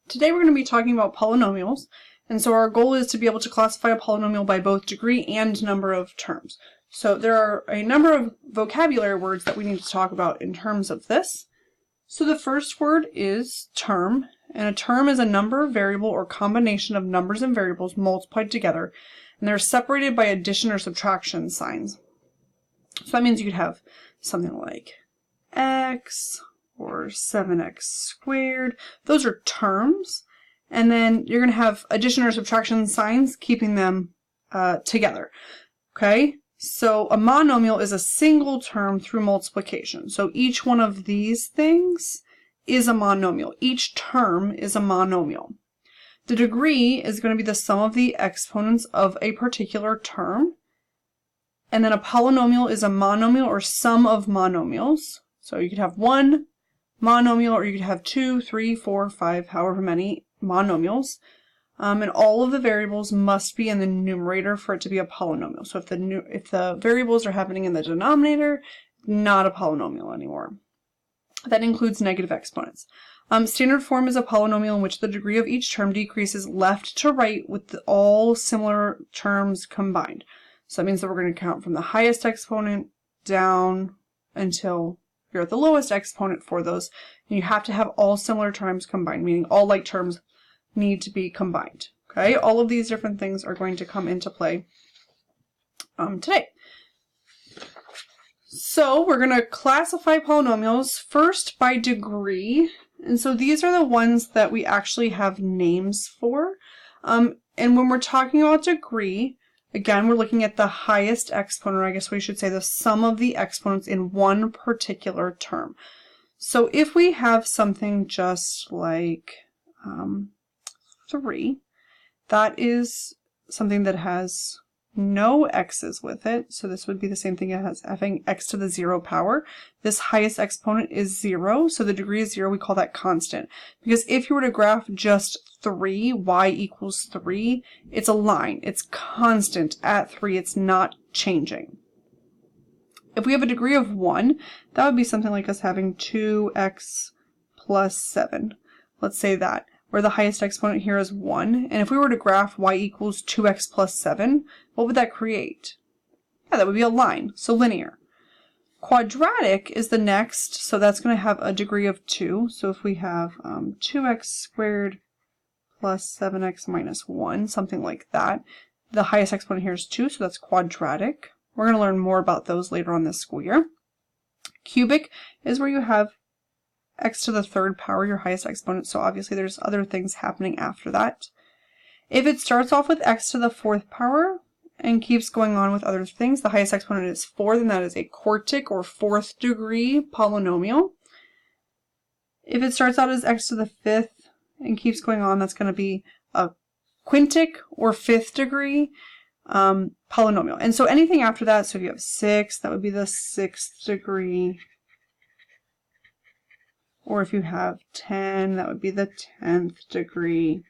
Today we're going to be talking about polynomials, and so our goal is to be able to classify a polynomial by both degree and number of terms. So there are a number of vocabulary words that we need to talk about in terms of this. So the first word is term, and a term is a number, variable, or combination of numbers and variables multiplied together, and they're separated by addition or subtraction signs. So that means you could have something like x or 7x squared. Those are terms, and then you're going to have addition or subtraction signs keeping them together. Okay, so a monomial is a single term through multiplication. So each one of these things is a monomial. Each term is a monomial. The degree is going to be the sum of the exponents of a particular term. And then a polynomial is a monomial or sum of monomials. So you could have one monomial, or you could have 2, 3, 4, 5, however many monomials. And all of the variables must be in the numerator for it to be a polynomial. So if the variables are happening in the denominator, not a polynomial anymore. That includes negative exponents. Standard form is a polynomial in which the degree of each term decreases left to right with all similar terms combined. So that means that we're going to count from the highest exponent down until you're at the lowest exponent for those. And you have to have all similar terms combined, meaning all like terms need to be combined. Okay, all of these different things are going to come into play today. So we're going to classify polynomials first by degree. And so these are the ones that we actually have names for. And when we're talking about degree, again, we're looking at the highest exponent, or I guess we should say the sum of the exponents in one particular term. So if we have something just like 3, that is something that has no x's with it. So this would be the same thing as having x to the 0 power. This highest exponent is 0, so the degree is 0. We call that constant. Because if you were to graph just 3, y equals 3, it's a line. It's constant at 3. It's not changing. If we have a degree of 1, that would be something like us having 2x plus 7. Let's say that, where the highest exponent here is 1. And if we were to graph y equals 2x plus 7, what would that create? Yeah, that would be a line, so linear. Quadratic is the next, so that's going to have a degree of 2. So if we have 2x squared plus 7x minus 1, something like that. The highest exponent here is 2, so that's quadratic. We're going to learn more about those later on this school year. Cubic is where you have x to the 3rd power, your highest exponent, so obviously there's other things happening after that. If it starts off with x to the 4th power and keeps going on with other things, the highest exponent is 4, then that is a quartic or 4th degree polynomial. If it starts out as x to the 5th and keeps going on, that's going to be a quintic or 5th degree polynomial. And so anything after that, so if you have 6, that would be the 6th degree. Or if you have 10, that would be the 10th degree.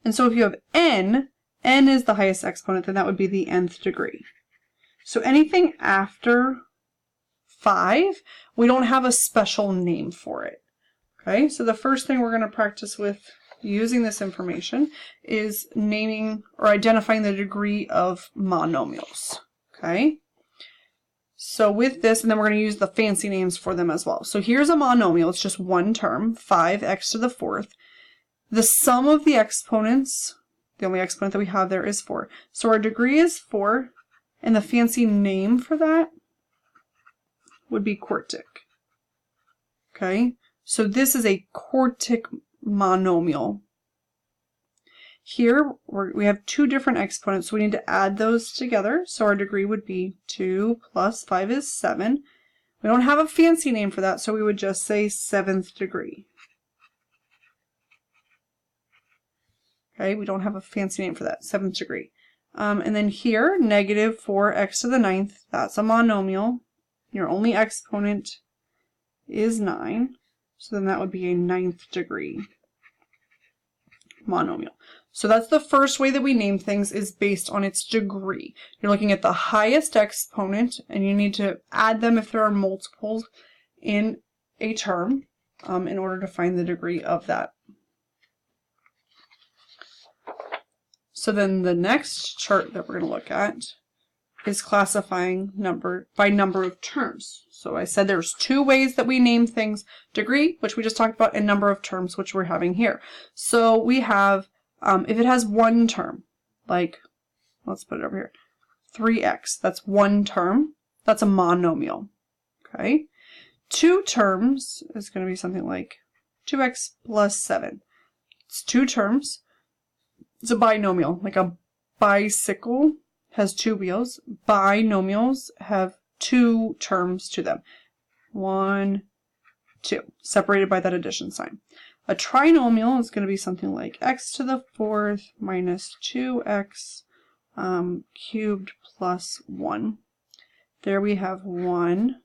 And so if you have n is the highest exponent, then that would be the nth degree. So anything after 5, we don't have a special name for it. Okay, so the first thing we're going to practice with using this information is naming or identifying the degree of monomials. Okay, so with this, and then we're going to use the fancy names for them as well. So here's a monomial, it's just one term, 5x to the 4th. The sum of the exponents, the only exponent that we have there is 4. So our degree is 4, and the fancy name for that would be quartic. Okay, so this is a quartic monomial. Here we have 2 different exponents, so we need to add those together. So our degree would be 2 plus 5 is 7. We don't have a fancy name for that, so we would just say 7th degree. Okay, we don't have a fancy name for that, 7th degree. And then here, negative 4x to the 9th, that's a monomial. Your only exponent is 9, so then that would be a 9th degree monomial. So that's the first way that we name things, is based on its degree. You're looking at the highest exponent, and you need to add them if there are multiples in a term. in order to find the degree of that. So then the next chart that we're going to look at is classifying by number of terms. So I said there's two ways that we name things: degree, which we just talked about, and number of terms, which we're having here. So we have, if it has one term, like, let's put it over here, 3x, that's one term, that's a monomial, okay? Two terms is going to be something like 2x plus 7. It's two terms. It's a binomial, like a bicycle has two wheels. Binomials have two terms to them. 1, 2, separated by that addition sign. A trinomial is going to be something like x to the 4th minus 2x cubed plus 1. There we have 1,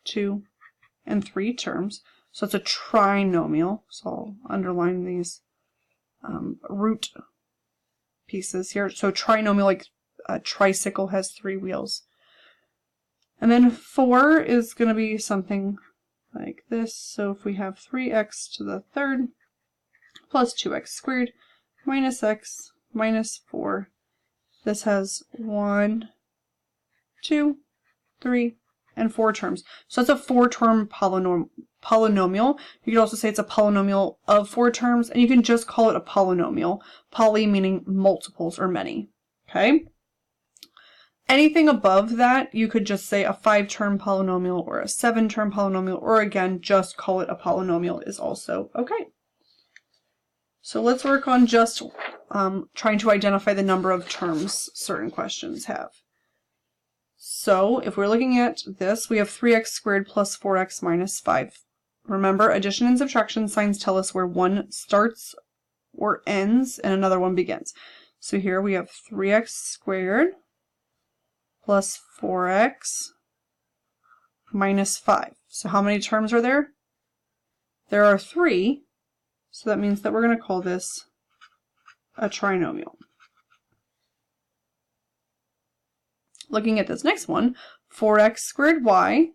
2, and 3 terms. So it's a trinomial. So I'll underline these root pieces here. So trinomial, like a tricycle, has 3 wheels. And then 4 is going to be something like this. So if we have 3x to the 3rd plus 2x squared minus x minus 4, this has 1, 2, 3, and 4 terms. So it's a 4-term polynomial. You could also say it's a polynomial of 4 terms, and you can just call it a polynomial. Poly meaning multiples or many. Okay? Anything above that, you could just say a 5-term polynomial or a 7-term polynomial, or again, just call it a polynomial is also okay. So let's work on just trying to identify the number of terms certain questions have. So if we're looking at this, we have 3x squared plus 4x minus 5. Remember, addition and subtraction signs tell us where one starts or ends and another one begins. So here we have 3x squared plus 4x minus 5. So how many terms are there? There are 3. So that means that we're going to call this a trinomial. Looking at this next one, 4x squared y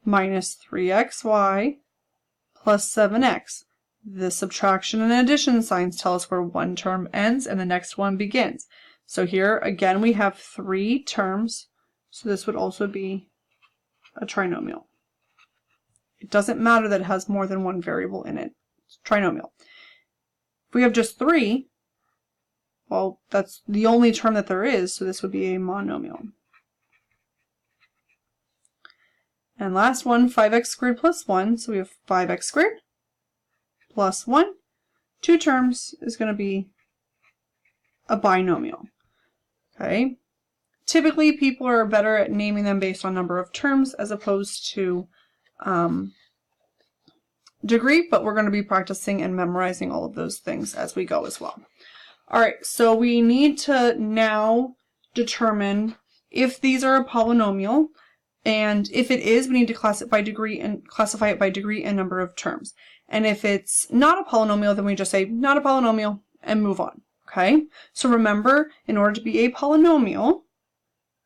minus 3xy plus 7x. The subtraction and addition signs tell us where one term ends and the next one begins. So here, again, we have 3 terms, so this would also be a trinomial. It doesn't matter that it has more than one variable in it. It's trinomial. If we have just 3, well, that's the only term that there is, so this would be a monomial. And last one, 5x squared plus 1, so we have 5x squared plus 1. 2 terms is going to be a binomial. Okay. Typically, people are better at naming them based on number of terms as opposed to degree, but we're going to be practicing and memorizing all of those things as we go as well. All right, so we need to now determine if these are a polynomial, and if it is, we need to classify it by degree and number of terms. And if it's not a polynomial, then we just say not a polynomial and move on. Okay? So remember, in order to be a polynomial,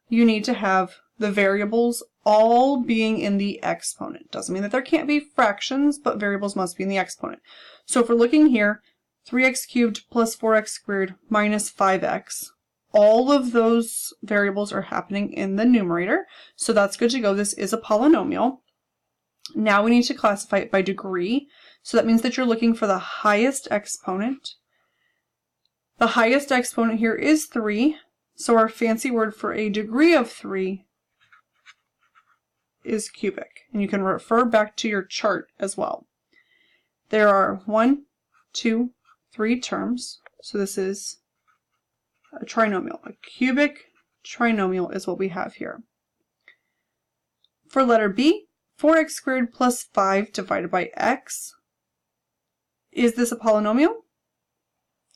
you need to have the variables all being in the exponent. Doesn't mean that there can't be fractions, but variables must be in the exponent. So if we're looking here, 3x cubed plus 4x squared minus 5x, all of those variables are happening in the numerator, so that's good to go. This is a polynomial. Now we need to classify it by degree, so that means that you're looking for the highest exponent. The highest exponent here is 3, so our fancy word for a degree of 3 is cubic, and you can refer back to your chart as well. There are 1, 2, 3 terms, so this is a trinomial. A cubic trinomial is what we have here. For letter B, 4x squared plus 5 divided by x. Is this a polynomial?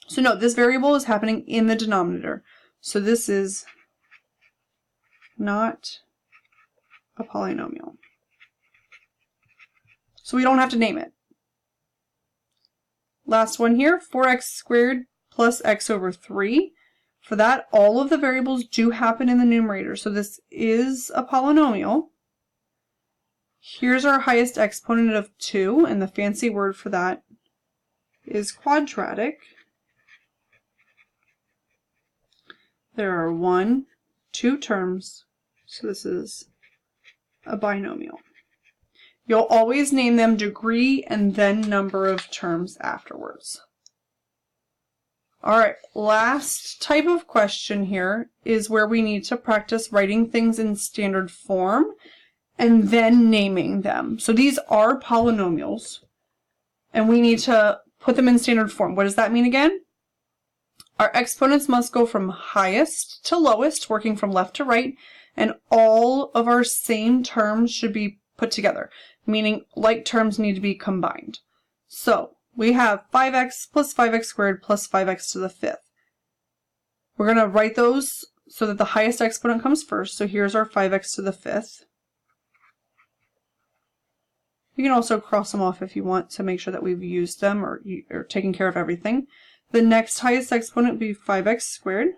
So no, this variable is happening in the denominator. So this is not a polynomial. So we don't have to name it. Last one here, 4x squared plus x over 3. For that, all of the variables do happen in the numerator, so this is a polynomial. Here's our highest exponent of 2, and the fancy word for that is quadratic. There are 1, 2 terms, so this is a binomial. You'll always name them degree and then number of terms afterwards. Alright, last type of question here is where we need to practice writing things in standard form and then naming them. So these are polynomials, and we need to put them in standard form. What does that mean again? Our exponents must go from highest to lowest, working from left to right, and all of our same terms should be put together, meaning like terms need to be combined. So we have 5x plus 5x squared plus 5x to the 5th. We're going to write those so that the highest exponent comes first. So here's our 5x to the 5th. You can also cross them off if you want to make sure that we've used them or taken care of everything. The next highest exponent would be 5x squared.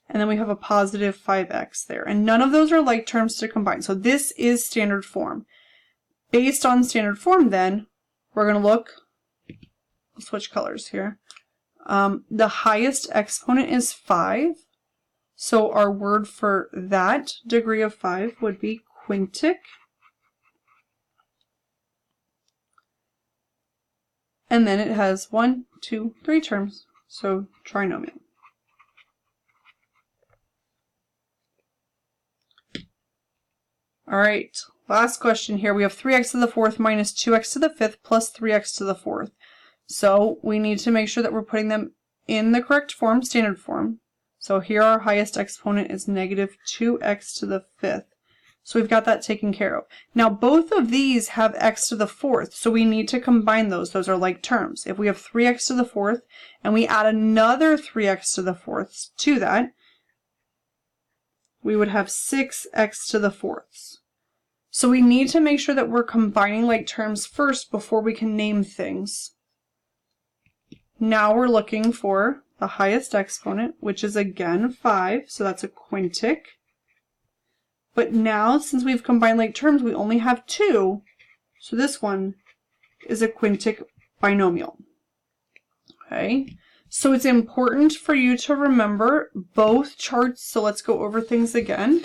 And then we have a positive 5x there. And none of those are like terms to combine. So this is standard form. Based on standard form then, we're going to look, I'll switch colors here. The highest exponent is 5. So our word for that degree of 5 would be quintic. And then it has 1, 2, 3 terms, so trinomial. All right, last question here. We have 3x to the 4th minus 2x to the 5th plus 3x to the 4th. So we need to make sure that we're putting them in the correct form, standard form. So here our highest exponent is negative 2x to the 5th. So we've got that taken care of. Now both of these have x to the 4th, so we need to combine those. Those are like terms. If we have 3x to the 4th and we add another 3x to the 4th to that, we would have 6x to the 4th. So we need to make sure that we're combining like terms first before we can name things. Now we're looking for the highest exponent, which is again 5, so that's a quintic. But now, since we've combined like terms, we only have 2, so this one is a quintic binomial. Okay, so it's important for you to remember both charts, so let's go over things again.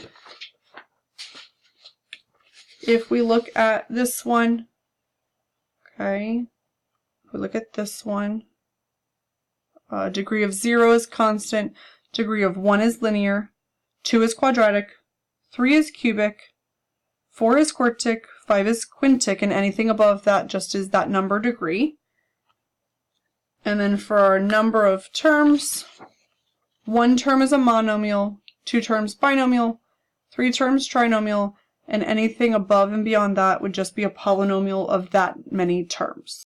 If we look at this one, okay, if we look at this one, degree of 0 is constant, degree of 1 is linear, 2 is quadratic, 3 is cubic, 4 is quartic, 5 is quintic, and anything above that just is that number degree. And then for our number of terms, 1 term is a monomial, 2 terms binomial, 3 terms trinomial, and anything above and beyond that would just be a polynomial of that many terms.